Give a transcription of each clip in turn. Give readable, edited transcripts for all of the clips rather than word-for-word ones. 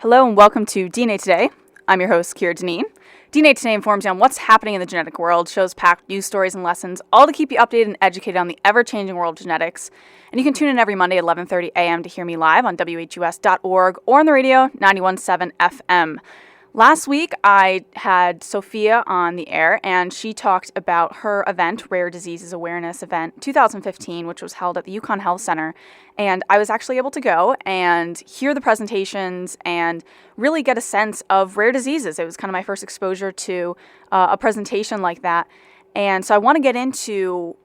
Hello and welcome to DNA Today. I'm your host, Kira Deneen. DNA Today informs you on what's happening in the genetic world, shows packed news stories and lessons, all to keep you updated and educated on the ever-changing world of genetics. And you can tune in every Monday at 11:30 a.m. to hear me live on WHUS.org or on the radio 91.7 FM. Last week, I had Sophia on the air, and she talked about her event, Rare Diseases Awareness Event 2015, which was held at the UCONN Health Center. And I was actually able to go and hear the presentations and really get a sense of rare diseases. It was kind of my first exposure to a presentation like that. And so I want to get into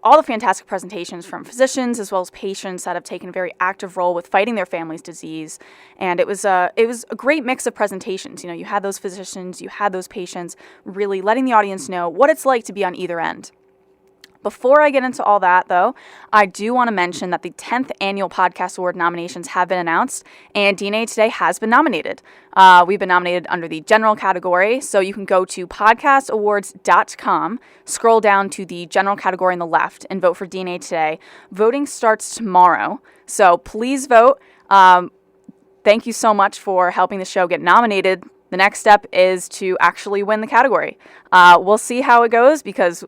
all the fantastic presentations from physicians as well as patients that have taken a very active role with fighting their family's disease. And it was a great mix of presentations. You know, you had those physicians, you had those patients, really letting the audience know what it's like to be on either end. Before I get into all that, though, I do want to mention that the 10th Annual Podcast Award nominations have been announced, and DNA Today has been nominated. We've been nominated under the general category, so you can go to podcastawards.com, scroll down to the general category on the left, and vote for DNA Today. Voting starts tomorrow, so please vote. Thank you so much for helping the show get nominated. The next step is to actually win the category. We'll see how it goes because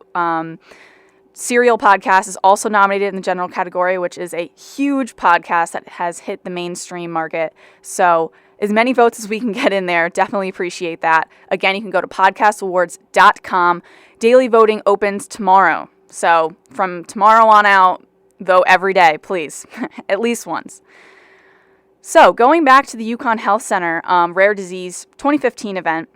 Serial Podcast is also nominated in the general category, which is a huge podcast that has hit the mainstream market. So as many votes as we can get in there, definitely appreciate that. Again, you can go to podcastawards.com. Daily voting opens tomorrow. So from tomorrow on out, vote every day, please, at least once. So going back to the UCONN Health Center Rare Disease 2015 event,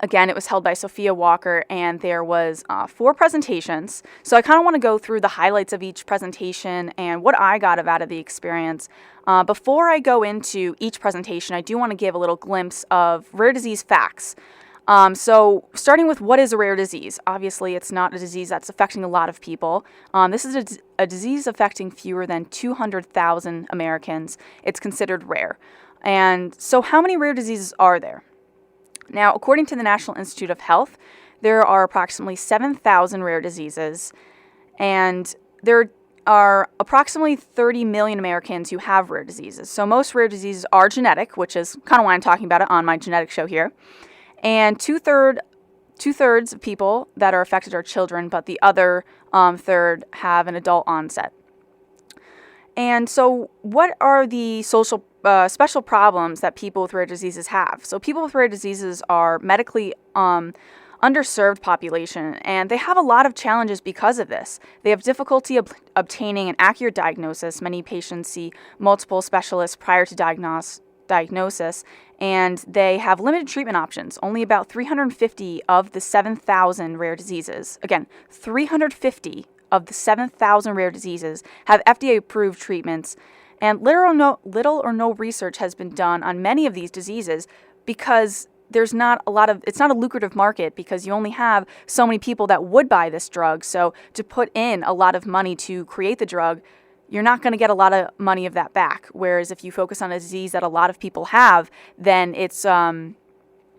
again, it was held by Sophia Walker, and there was 4 presentations. So I kind of want to go through the highlights of each presentation and what I got out of the experience. Before I go into each presentation, I do want to give a little glimpse of rare disease facts. So starting with what is a rare disease? Obviously, it's not a disease that's affecting a lot of people. This is a disease affecting fewer than 200,000 Americans. It's considered rare. And so how many rare diseases are there? Now, according to the National Institute of Health, there are approximately 7,000 rare diseases, and there are approximately 30 million Americans who have rare diseases. So most rare diseases are genetic, which is kind of why I'm talking about it on my genetic show here. And two-thirds of people that are affected are children, but the other third have an adult onset. And so what are the special problems that people with rare diseases have? So people with rare diseases are medically underserved population, and they have a lot of challenges because of this. They have difficulty obtaining an accurate diagnosis. Many patients see multiple specialists prior to diagnosis, and they have limited treatment options. Only about 350 of the 7,000 rare diseases, again, 350 of the 7,000 rare diseases have FDA-approved treatments, and little or no research has been done on many of these diseases because it's not a lucrative market because you only have so many people that would buy this drug. So to put in a lot of money to create the drug, you're not going to get a lot of money of that back. Whereas if you focus on a disease that a lot of people have, then it's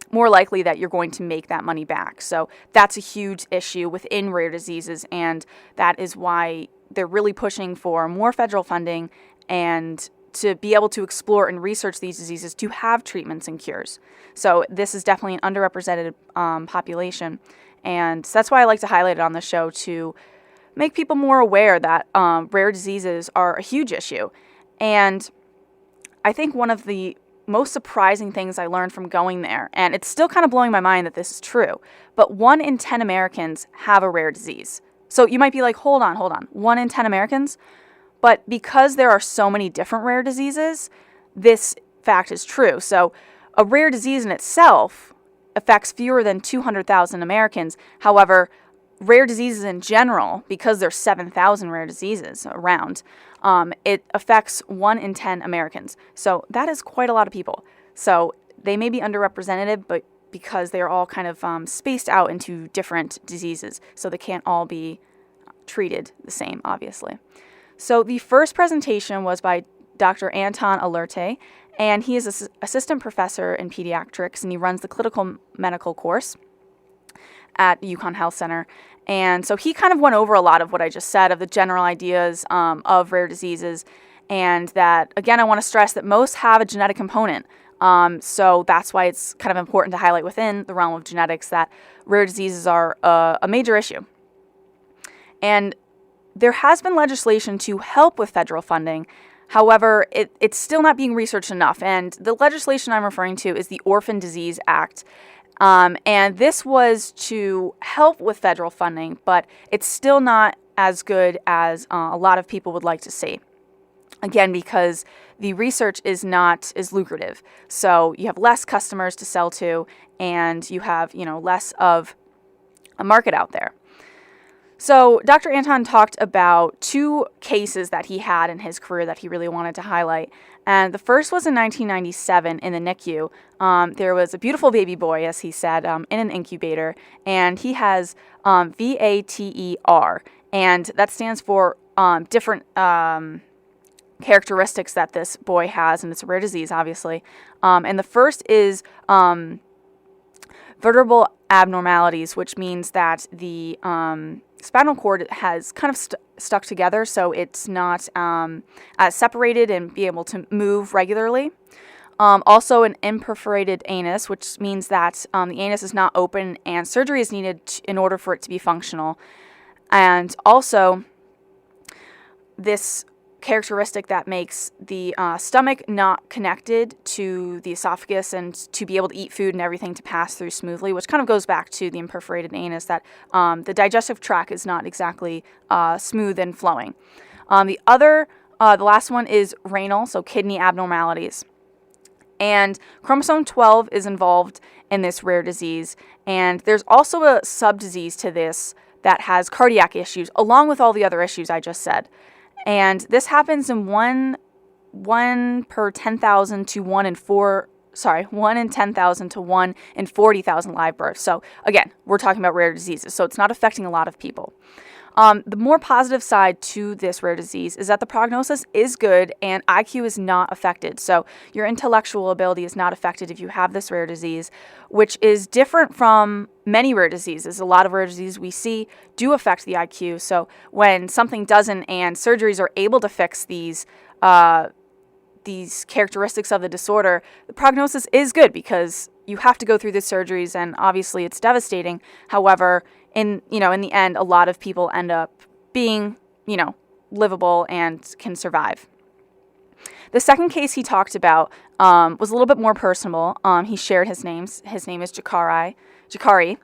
more likely that you're going to make that money back. So that's a huge issue within rare diseases, and that is why they're really pushing for more federal funding and to be able to explore and research these diseases to have treatments and cures. So this is definitely an underrepresented population, and that's why I like to highlight it on the show to make people more aware that rare diseases are a huge issue. And I think one of the most surprising things I learned from going there, and it's still kind of blowing my mind that this is true, but 1 in 10 Americans have a rare disease. So you might be like, hold on, 1 in 10 Americans? But because there are so many different rare diseases, this fact is true. So a rare disease in itself affects fewer than 200,000 Americans. However, rare diseases in general, because there's 7,000 rare diseases around, it affects 1 in 10 Americans. So that is quite a lot of people. So they may be underrepresented, but because they're all kind of spaced out into different diseases, so they can't all be treated the same, obviously. So the first presentation was by Dr. Anton Alerte, and he is an assistant professor in pediatrics, and he runs the clinical medical course at UCONN Health Center. And so he kind of went over a lot of what I just said of the general ideas of rare diseases, and that, again, I want to stress that most have a genetic component. So that's why it's kind of important to highlight within the realm of genetics that rare diseases are a major issue. And there has been legislation to help with federal funding. However, it's still not being researched enough. And the legislation I'm referring to is the Orphan Disease Act. And this was to help with federal funding, but it's still not as good as a lot of people would like to see. Again, because the research is not as lucrative. So you have less customers to sell to, and you have, less of a market out there. So Dr. Anton talked about 2 cases that he had in his career that he really wanted to highlight. And the first was in 1997 in the NICU. There was a beautiful baby boy, as he said, in an incubator, and he has VATER, and that stands for different characteristics that this boy has, and it's a rare disease, obviously. And the first is vertebral abnormalities, which means that the spinal cord has kind of stuck together, so it's not separated and be able to move regularly. Also an imperforated anus, which means that the anus is not open and surgery is needed in order for it to be functional. And also this characteristic that makes the stomach not connected to the esophagus and to be able to eat food and everything to pass through smoothly, which kind of goes back to the imperforated anus, that the digestive tract is not exactly smooth and flowing. The last one is Raynal, so kidney abnormalities. And chromosome 12 is involved in this rare disease, and there's also a subdisease to this that has cardiac issues, along with all the other issues I just said. And this happens in 1 per 10,000 to 1 in 10,000 to 1 in 40,000 live births. So again, we're talking about rare diseases, so it's not affecting a lot of people. The more positive side to this rare disease is that the prognosis is good and IQ is not affected. So your intellectual ability is not affected if you have this rare disease, which is different from many rare diseases. A lot of rare diseases we see do affect the IQ. So when something doesn't and surgeries are able to fix these characteristics of the disorder, the prognosis is good because you have to go through the surgeries and obviously it's devastating. However, in the end, a lot of people end up being, livable and can survive. The second case he talked about was a little bit more personal. He shared his name. His name is Jakari,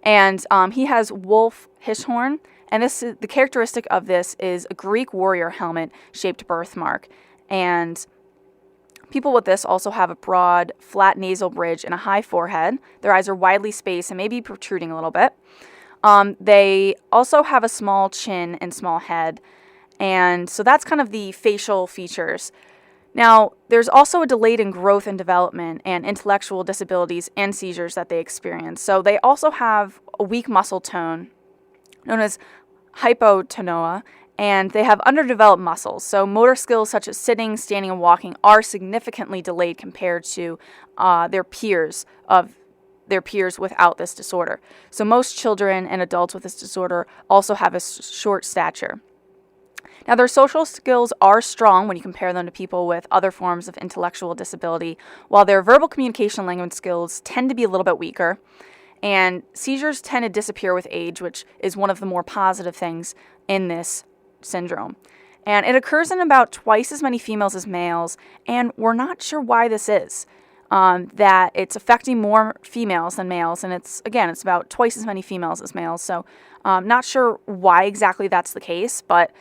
and he has Wolf Hirschhorn. And the characteristic of this is a Greek warrior helmet-shaped birthmark. And people with this also have a broad, flat nasal bridge and a high forehead. Their eyes are widely spaced and maybe protruding a little bit. They also have a small chin and small head, and so that's kind of the facial features. Now, there's also a delayed in growth and development and intellectual disabilities and seizures that they experience. So they also have a weak muscle tone, known as hypotonia, and they have underdeveloped muscles. So motor skills such as sitting, standing, and walking are significantly delayed compared to their peers without this disorder. So most children and adults with this disorder also have a short stature. Now, their social skills are strong when you compare them to people with other forms of intellectual disability, while their verbal communication and language skills tend to be a little bit weaker. And seizures tend to disappear with age, which is one of the more positive things in this syndrome. And it occurs in about twice as many females as males, and we're not sure why this is. That it's affecting more females than males, and it's about twice as many females as males. So not sure why exactly that's the case, but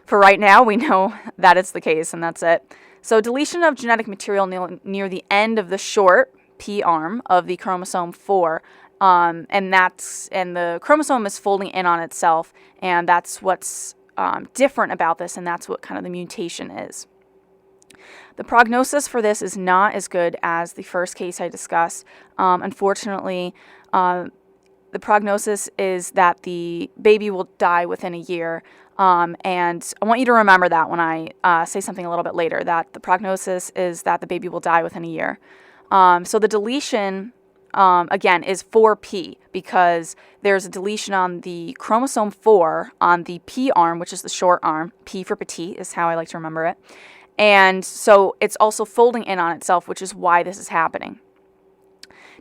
for right now, we know that it's the case, and that's it. So deletion of genetic material near the end of the short P arm of the chromosome 4, and the chromosome is folding in on itself, and that's what's different about this, and that's what kind of the mutation is. The prognosis for this is not as good as the first case I discussed. Unfortunately, the prognosis is that the baby will die within a year. And I want you to remember that when I say something a little bit later, that the prognosis is that the baby will die within a year. So the deletion, again, is 4P because there's a deletion on the chromosome 4 on the P arm, which is the short arm. P for petite is how I like to remember it. And so it's also folding in on itself, which is why this is happening.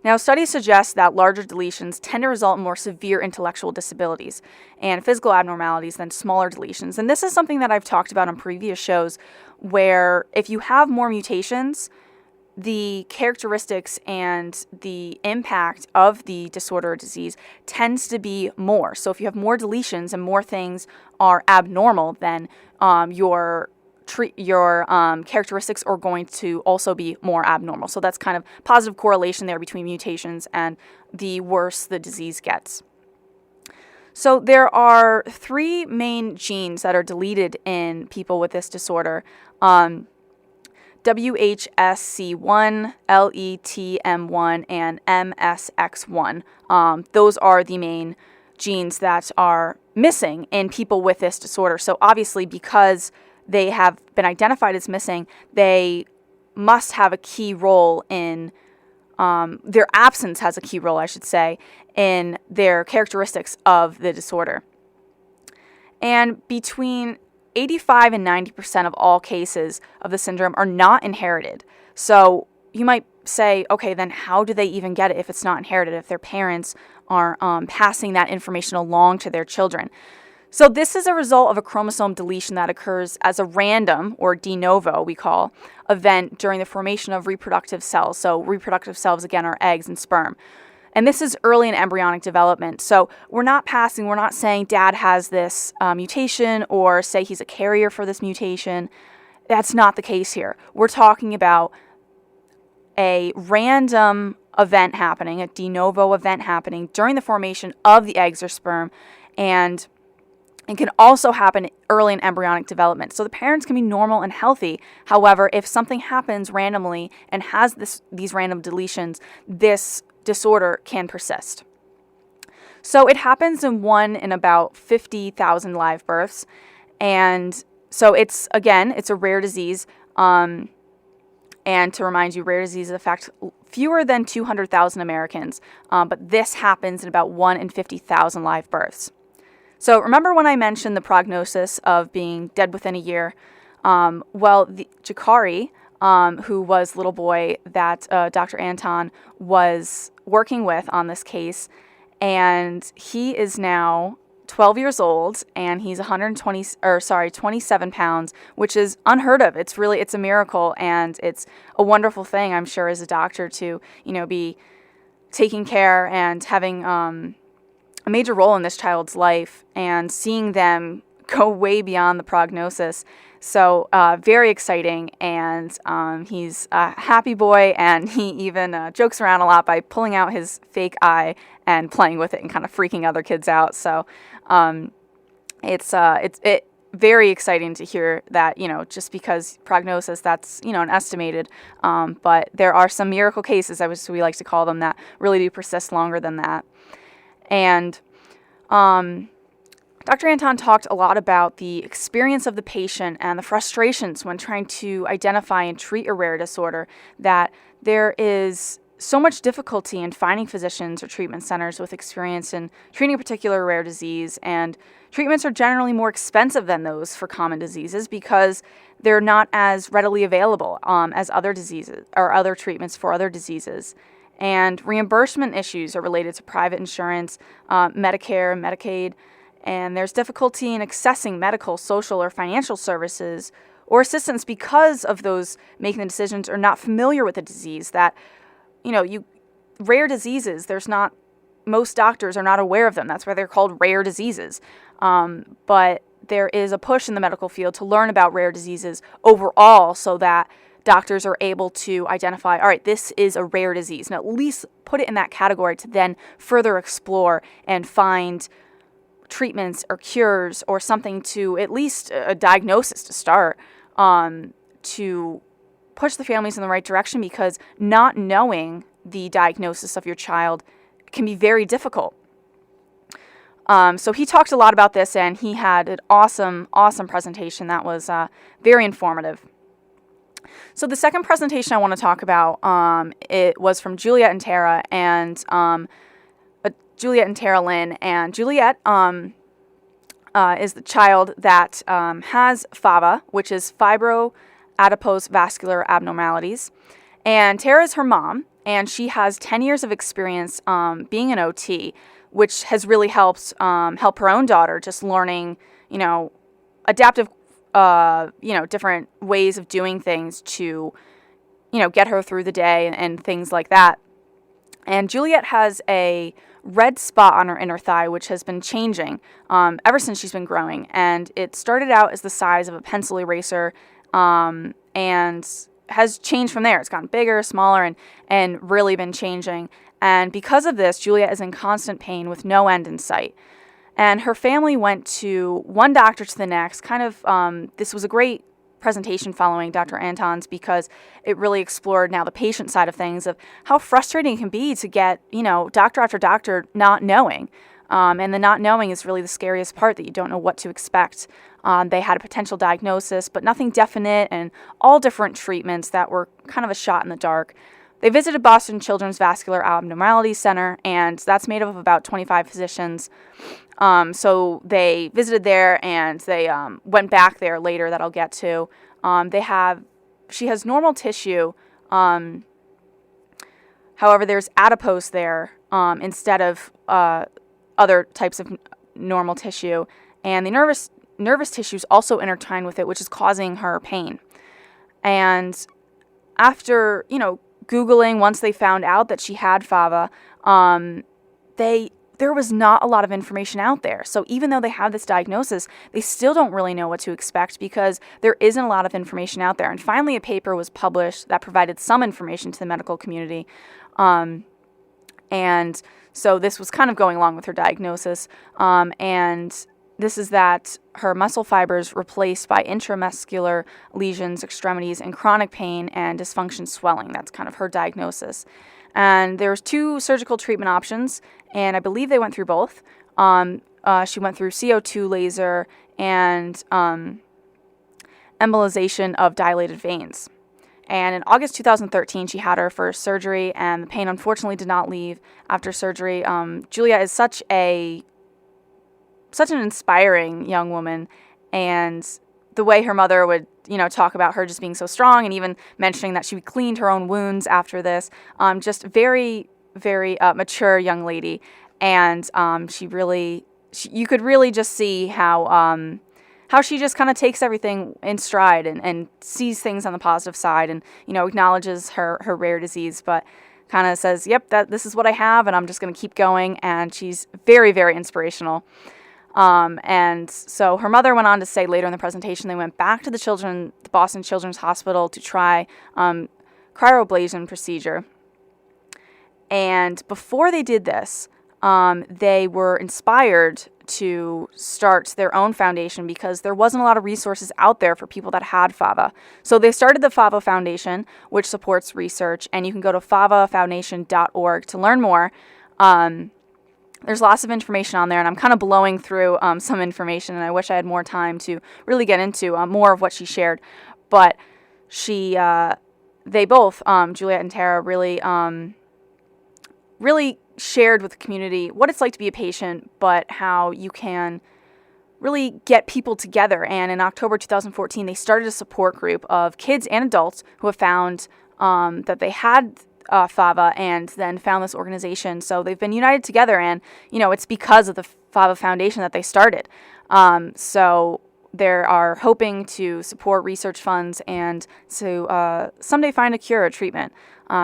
Now, studies suggest that larger deletions tend to result in more severe intellectual disabilities and physical abnormalities than smaller deletions. And this is something that I've talked about on previous shows, where if you have more mutations, the characteristics and the impact of the disorder or disease tends to be more. So if you have more deletions and more things are abnormal, then your characteristics are going to also be more abnormal. So that's kind of positive correlation there between mutations and the worse the disease gets. So there are 3 main genes that are deleted in people with this disorder. WHSC1, LETM1, and MSX1. Those are the main genes that are missing in people with this disorder. So obviously, because they have been identified as missing, they must have a key role in, their absence has a key role, I should say, in their characteristics of the disorder. And between 85 and 90% of all cases of the syndrome are not inherited. So you might say, okay, then how do they even get it if it's not inherited, if their parents are passing that information along to their children? So this is a result of a chromosome deletion that occurs as a random, or de novo we call, event during the formation of reproductive cells. So reproductive cells, again, are eggs and sperm. And this is early in embryonic development. So we're not saying dad has this mutation or say he's a carrier for this mutation. That's not the case here. We're talking about a random event happening, a de novo event happening during the formation of the eggs or sperm, and it can also happen early in embryonic development. So the parents can be normal and healthy. However, if something happens randomly and has these random deletions, this disorder can persist. So it happens in 1 in about 50,000 live births. And so it's a rare disease. And to remind you, rare diseases affect fewer than 200,000 Americans. But this happens in about 1 in 50,000 live births. So remember when I mentioned the prognosis of being dead within a year? Jakari, who was the little boy that Dr. Anton was working with on this case, and he is now 12 years old, and he's 27 pounds, which is unheard of. It's a miracle, and it's a wonderful thing, I'm sure, as a doctor to, be taking care and having a major role in this child's life and seeing them go way beyond the prognosis. So very exciting, and he's a happy boy, and he even jokes around a lot by pulling out his fake eye and playing with it and kind of freaking other kids out. So it's very exciting to hear that, just because prognosis, that's, an estimated, but there are some miracle cases, as we like to call them, that really do persist longer than that. And Dr. Anton talked a lot about the experience of the patient and the frustrations when trying to identify and treat a rare disorder, that there is so much difficulty in finding physicians or treatment centers with experience in treating a particular rare disease, and treatments are generally more expensive than those for common diseases because they're not as readily available as other diseases or other treatments for other diseases. And reimbursement issues are related to private insurance, Medicare, Medicaid, and there's difficulty in accessing medical, social, or financial services or assistance because of those making the decisions are not familiar with the disease. That, rare diseases, most doctors are not aware of them. That's why they're called rare diseases. But there is a push in the medical field to learn about rare diseases overall so that doctors are able to identify, all right, this is a rare disease, and at least put it in that category to then further explore and find treatments or cures or something to, at least a diagnosis to start, to push the families in the right direction, because not knowing the diagnosis of your child can be very difficult. So he talked a lot about this, and he had an awesome presentation that was very informative. So the second presentation I want to talk about, it was from Juliet and Tara, and Juliet and Tara Lynn. And Juliet is the child that has FAVA, which is fibroadenomatous adipose vascular abnormalities. And Tara is her mom, and she has 10 years of experience being an OT, which has really helped help her own daughter just learning, adaptive, different ways of doing things to, get her through the day and things like that. And Juliet has a red spot on her inner thigh, which has been changing ever since she's been growing. And it started out as the size of a pencil eraser and has changed from there. It's gotten bigger, smaller, and really been changing. And because of this, Juliet is in constant pain with no end in sight. And her family went to one doctor to the next. This was a great presentation following Dr. Anton's because it really explored now the patient side of things, of how frustrating it can be to get, doctor after doctor not knowing. And the not knowing is really the scariest part, that you don't know what to expect. They had a potential diagnosis, but nothing definite, and all different treatments that were kind of a shot in the dark. They visited Boston Children's Vascular Abnormalities Center, and that's made up of about 25 physicians. So they visited there, and they went back there later, that I'll get to. She has normal tissue. However, there's adipose there instead of other types of normal tissue. And the nervous tissue is also intertwined with it, which is causing her pain. And after, Googling, once they found out that she had FAVA, there was not a lot of information out there. So even though they have this diagnosis, they still don't really know what to expect because there isn't a lot of information out there. And finally, a paper was published that provided some information to the medical community. And so this was kind of going along with her diagnosis. And this is that her muscle fibers replaced by intramuscular lesions, extremities, and chronic pain and dysfunction swelling. That's kind of her diagnosis. And there's 2 surgical treatment options, and I believe they went through both. She went through CO2 laser and embolization of dilated veins. And in August 2013, she had her first surgery, and the pain unfortunately did not leave after surgery. Julia is such an inspiring young woman, and the way her mother would, talk about her just being so strong, and even mentioning that she cleaned her own wounds after this, just very, very mature young lady. And you could really just see how she just kind of takes everything in stride and sees things on the positive side, and acknowledges her rare disease, but kind of says, yep, this is what I have, and I'm just going to keep going. And she's very, very inspirational. And so her mother went on to say later in the presentation, they went back to the Boston Children's Hospital to try cryoablation procedure. And before they did this, they were inspired to start their own foundation because there wasn't a lot of resources out there for people that had FAVA. So they started the FAVA Foundation, which supports research, and you can go to favafoundation.org to learn more. There's lots of information on there, and I'm kind of blowing through some information, and I wish I had more time to really get into more of what she shared. But they both, Juliet and Tara, really shared with the community what it's like to be a patient, but how you can really get people together. And in October 2014, they started a support group of kids and adults who have found that they had FAVA, and then found this organization. So they've been united together, and it's because of the FAVA Foundation that they started. So they are hoping to support research funds and to someday find a cure or treatment.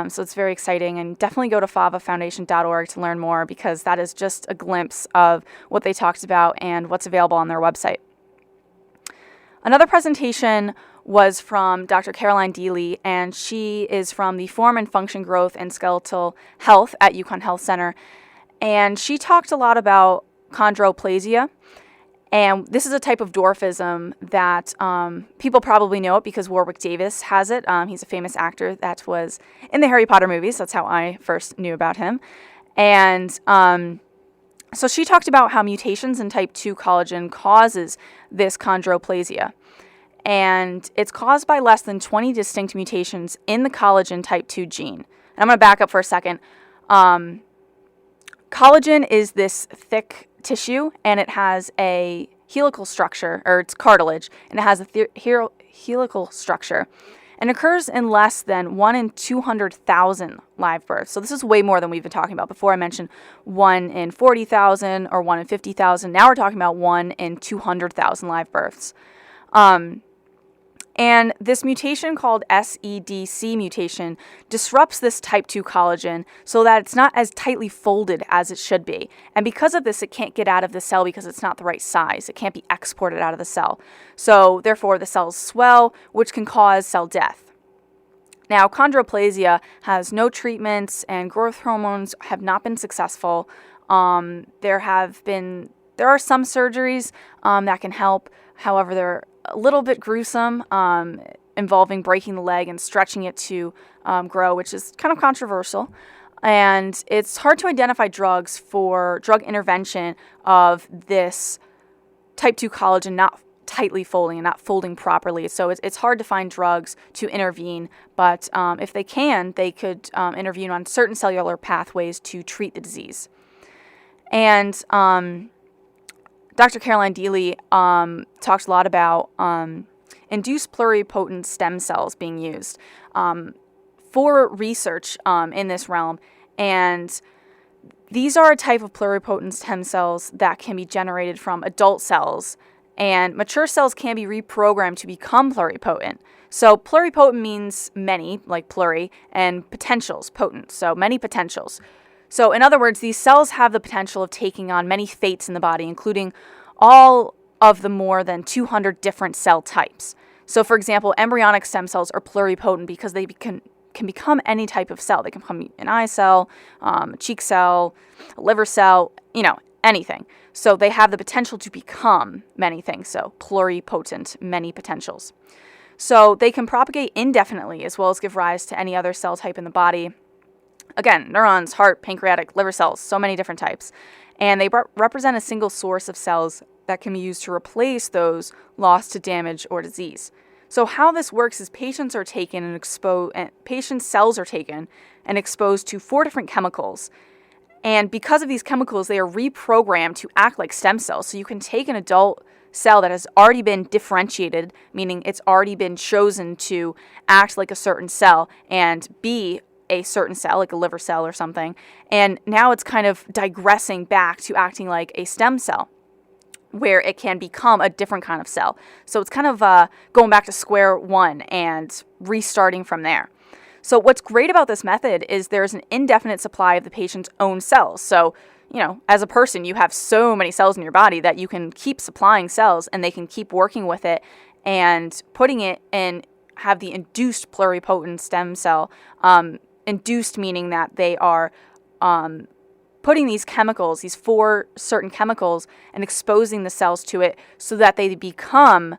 So it's very exciting, and definitely go to favafoundation.org to learn more, because that is just a glimpse of what they talked about and what's available on their website. Another presentation was from Dr. Caroline Deely, and she is from the Form and Function Growth and Skeletal Health at UCONN Health Center. And she talked a lot about Chondral Plasia. And this is a type of dwarfism that people probably know it because Warwick Davis has it. He's a famous actor that was in the Harry Potter movies. That's how I first knew about him. And so she talked about how mutations in type 2 collagen causes this chondroplasia. And it's caused by less than 20 distinct mutations in the collagen type 2 gene. And I'm going to back up for a second. Collagen is this thick tissue, and it has a helical structure, or it's cartilage, and it has a helical structure and occurs in less than 1 in 200,000 live births. So this is way more than we've been talking about. Before I mentioned 1 in 40,000 or 1 in 50,000. Now we're talking about 1 in 200,000 live births. And this mutation called SEDC mutation disrupts this type 2 collagen so that it's not as tightly folded as it should be. And because of this, it can't get out of the cell because it's not the right size. It can't be exported out of the cell. So therefore, the cells swell, which can cause cell death. Now, Chondral Plasia has no treatments and growth hormones have not been successful. There are some surgeries that can help. However, they're a little bit gruesome, involving breaking the leg and stretching it to grow, which is kind of controversial. And it's hard to identify drugs for drug intervention of this type 2 collagen not tightly folding and not folding properly. So it's hard to find drugs to intervene, but if they can, they could intervene on certain cellular pathways to treat the disease. And Dr. Caroline Deely talked a lot about induced pluripotent stem cells being used for research in this realm. And these are a type of pluripotent stem cells that can be generated from adult cells. And mature cells can be reprogrammed to become pluripotent. So pluripotent means many, like pluri, and potentials, potent, so many potentials. So in other words, these cells have the potential of taking on many fates in the body, including all of the more than 200 different cell types. So for example, embryonic stem cells are pluripotent because they can become any type of cell. They can become an eye cell, a cheek cell, a liver cell, anything. So they have the potential to become many things. So pluripotent, many potentials. So they can propagate indefinitely as well as give rise to any other cell type in the body. Again, neurons, heart, pancreatic, liver cells, so many different types. And they represent a single source of cells that can be used to replace those lost to damage or disease. So how this works is patients' cells are taken and exposed to 4 different chemicals. And because of these chemicals, they are reprogrammed to act like stem cells. So you can take an adult cell that has already been differentiated, meaning it's already been chosen to act like a certain cell and be a certain cell, like a liver cell or something, and now it's kind of digressing back to acting like a stem cell, where it can become a different kind of cell. So it's kind of going back to square one and restarting from there. So what's great about this method is there's an indefinite supply of the patient's own cells. So, as a person, you have so many cells in your body that you can keep supplying cells and they can keep working with it and putting it in, have the induced pluripotent stem cell. Induced meaning that they are putting these chemicals, these 4 certain chemicals, and exposing the cells to it so that they become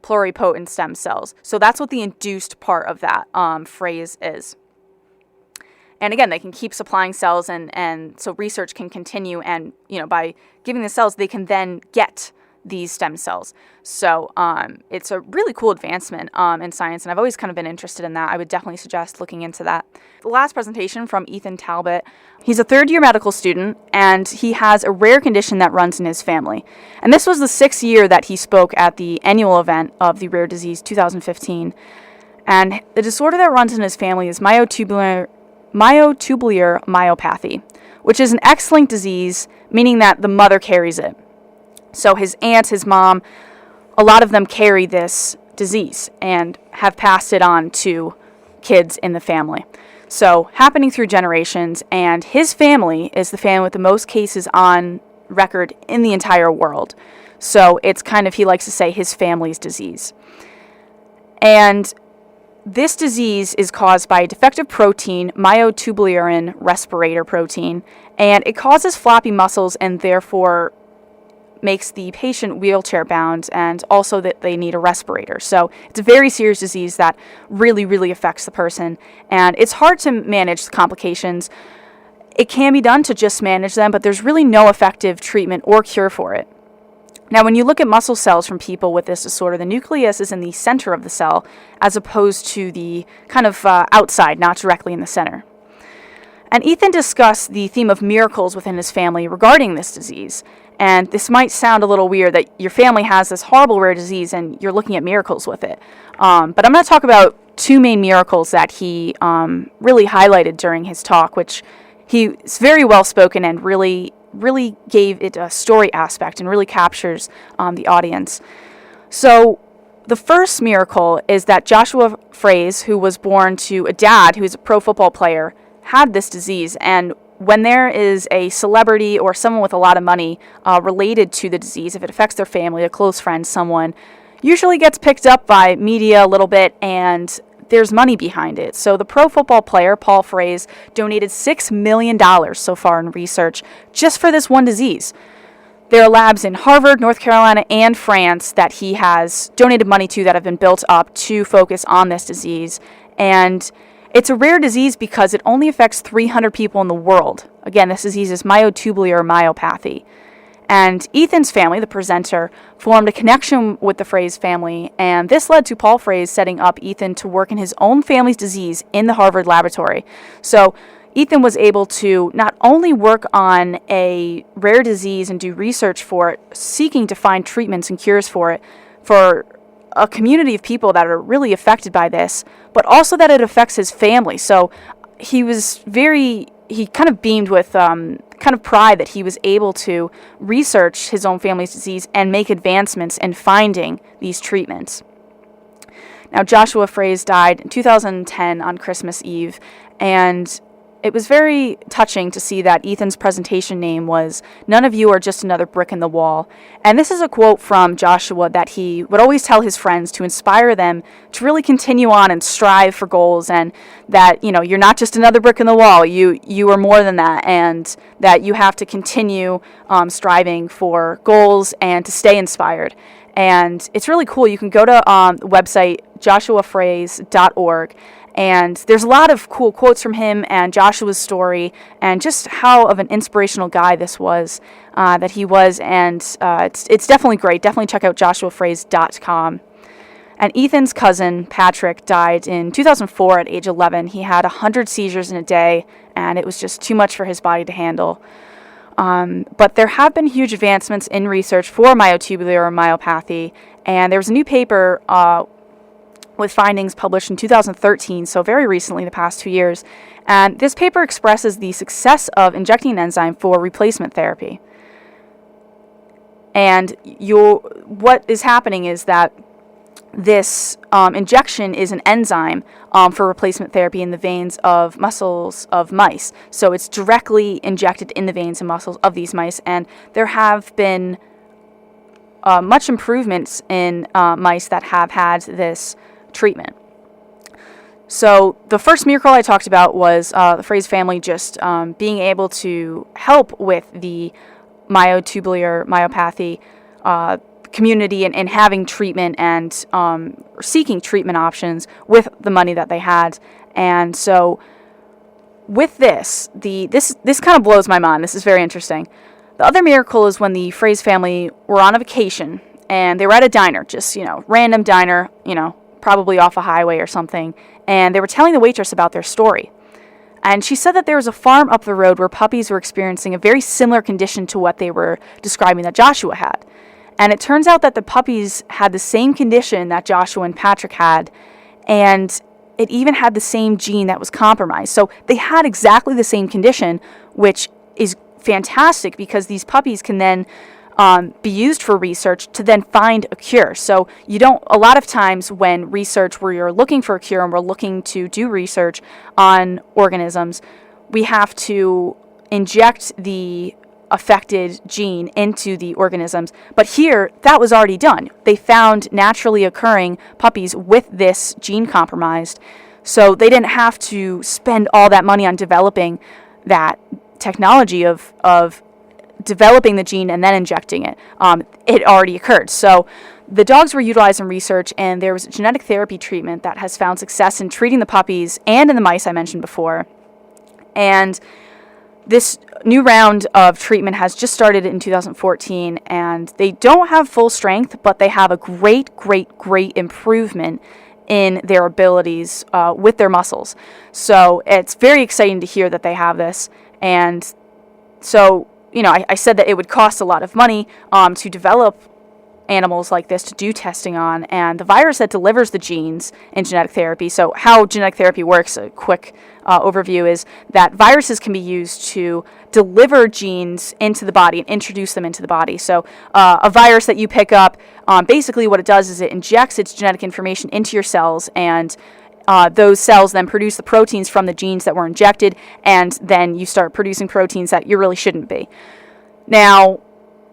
pluripotent stem cells. So that's what the induced part of that phrase is. And again, they can keep supplying cells, and so research can continue, and by giving the cells, they can then get these stem cells. So it's a really cool advancement in science, and I've always kind of been interested in that. I would definitely suggest looking into that. The last presentation from Ethan Talbot. He's a third-year medical student, and he has a rare condition that runs in his family. And this was the 6th year that he spoke at the annual event of the Rare Disease 2015. And the disorder that runs in his family is myotubular myopathy, which is an X-linked disease, meaning that the mother carries it. So his aunt, his mom, a lot of them carry this disease and have passed it on to kids in the family. So happening through generations, and his family is the family with the most cases on record in the entire world. So it's kind of, he likes to say, his family's disease. And this disease is caused by a defective protein, myotubular respirator protein, and it causes floppy muscles and therefore makes the patient wheelchair bound, and also that they need a respirator. So it's a very serious disease that really, really affects the person, and it's hard to manage the complications. It can be done to just manage them, but there's really no effective treatment or cure for it. Now, when you look at muscle cells from people with this disorder, the nucleus is in the center of the cell as opposed to the kind of outside, not directly in the center. And Ethan discussed the theme of miracles within his family regarding this disease. And this might sound a little weird that your family has this horrible rare disease and you're looking at miracles with it. But I'm going to talk about two main miracles that he really highlighted during his talk, which he's very well spoken and really gave it a story aspect and really captures the audience. So the first miracle is that Joshua Frays, who was born to a dad who's a pro football player, had this disease. And when there is a celebrity or someone with a lot of money related to the disease, if it affects their family, a close friend, someone, usually gets picked up by media a little bit, and there's money behind it. So the pro football player, Paul Frays, donated $6 million so far in research just for this one disease. There are labs in Harvard, North Carolina, and France that he has donated money to that have been built up to focus on this disease. And it's a rare disease because it only affects 300 people in the world. Again, this disease is myotubular myopathy. And Ethan's family, the presenter, formed a connection with the Frays family, and this led to Paul Frays setting up Ethan to work in his own family's disease in the Harvard laboratory. So Ethan was able to not only work on a rare disease and do research for it, seeking to find treatments and cures for it, for a community of people that are really affected by this, but also that it affects his family. So he kind of beamed with kind of pride that he was able to research his own family's disease and make advancements in finding these treatments. Now, Joshua Frays died in 2010 on Christmas Eve, and it was very touching to see that Ethan's presentation name was "None of you are just another brick in the wall." And this is a quote from Joshua that he would always tell his friends to inspire them to really continue on and strive for goals, and that, you're not just another brick in the wall. You are more than that, and that you have to continue striving for goals and to stay inspired. And it's really cool. You can go to the website joshuafrays.org. And there's a lot of cool quotes from him and Joshua's story and just how of an inspirational guy this was, that he was. And it's definitely great. Definitely check out joshuafrays.com. And Ethan's cousin, Patrick, died in 2004 at age 11. He had 100 seizures in a day, and it was just too much for his body to handle. But there have been huge advancements in research for myotubular myopathy. And there was a new paper with findings published in 2013, so very recently, the past 2 years. And this paper expresses the success of injecting an enzyme for replacement therapy. And what is happening is that this injection is an enzyme for replacement therapy in the veins of muscles of mice. So it's directly injected in the veins and muscles of these mice, and there have been much improvements in mice that have had this treatment. So the first miracle I talked about was the Frays family just being able to help with the myotubular myopathy community and having treatment and seeking treatment options with the money that they had. And so with this kind of blows my mind. This is very interesting. The other miracle is when the Frays family were on a vacation and they were at a diner, just, random diner, probably off a highway or something, and they were telling the waitress about their story. And she said that there was a farm up the road where puppies were experiencing a very similar condition to what they were describing that Joshua had. And it turns out that the puppies had the same condition that Joshua and Patrick had, and it even had the same gene that was compromised. So they had exactly the same condition, which is fantastic because these puppies can then be used for research to then find a cure. So a lot of times when research where you're looking for a cure and we're looking to do research on organisms, we have to inject the affected gene into the organisms. But here, that was already done. They found naturally occurring puppies with this gene compromised. So they didn't have to spend all that money on developing that technology of developing the gene and then injecting it. It already occurred. So the dogs were utilized in research, and there was a genetic therapy treatment that has found success in treating the puppies and in the mice I mentioned before. And this new round of treatment has just started in 2014, and they don't have full strength, but they have a great improvement in their abilities with their muscles. So it's very exciting to hear that they have this. And so I said that it would cost a lot of money to develop animals like this to do testing on, and the virus that delivers the genes in genetic therapy. So how genetic therapy works, a quick overview, is that viruses can be used to deliver genes into the body and introduce them into the body. So a virus that you pick up, basically what it does is it injects its genetic information into your cells, and those cells then produce the proteins from the genes that were injected, and then you start producing proteins that you really shouldn't be. Now,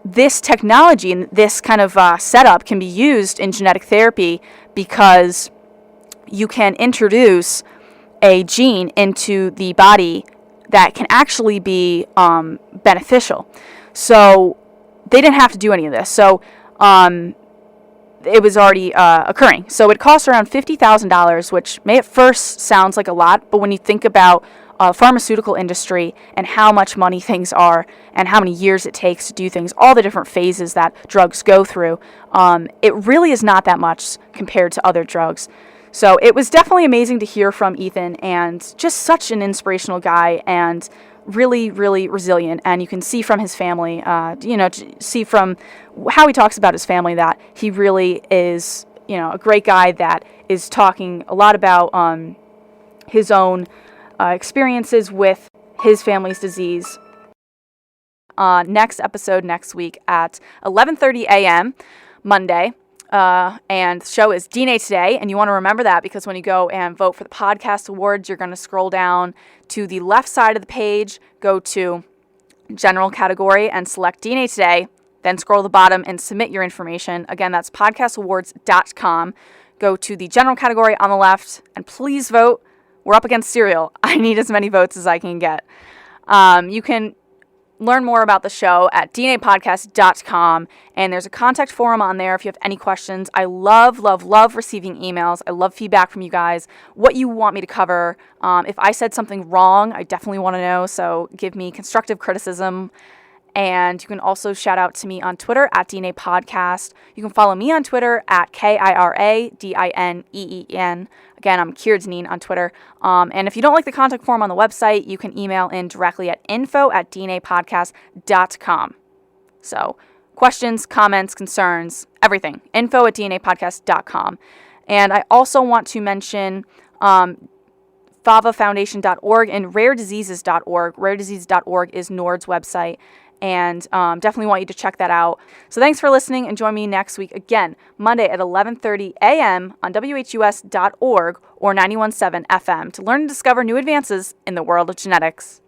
this technology and this kind of setup can be used in genetic therapy because you can introduce a gene into the body that can actually be beneficial. So they didn't have to do any of this. So it was already occurring. So it costs around $50,000, which may at first sounds like a lot, but when you think about pharmaceutical industry and how much money things are and how many years it takes to do things, all the different phases that drugs go through, it really is not that much compared to other drugs. So it was definitely amazing to hear from Ethan, and just such an inspirational guy, and really, really resilient. And you can see from his family, see from how he talks about his family, that he really is, a great guy that is talking a lot about his own experiences with his family's disease. Next episode next week at 11:30 a.m. Monday. And the show is DNA Today, and you want to remember that because when you go and vote for the podcast awards, you're going to scroll down to the left side of the page, go to general category and select DNA Today, then scroll to the bottom and submit your information. Again, that's podcastawards.com. Go to the general category on the left and please vote. We're up against cereal. I need as many votes as I can get. You can learn more about the show at dnapodcast.com, and there's a contact forum on there if you have any questions. I love, love, love receiving emails. I love feedback from you guys, what you want me to cover. If I said something wrong, I definitely want to know, so give me constructive criticism. And you can also shout out to me on Twitter at DNA Podcast. You can follow me on Twitter at KIRADINEEN. Again, I'm Kira Deneen on Twitter. And if you don't like the contact form on the website, you can email in directly at info@dnapodcast.com. So questions, comments, concerns, everything. info@dnapodcast.com. And I also want to mention favafoundation.org and rarediseases.org. Rarediseases.org is NORD's website. And definitely want you to check that out. So thanks for listening, and join me next week again, Monday at 11:30 a.m. on WHUS.org or 91.7 FM to learn and discover new advances in the world of genetics.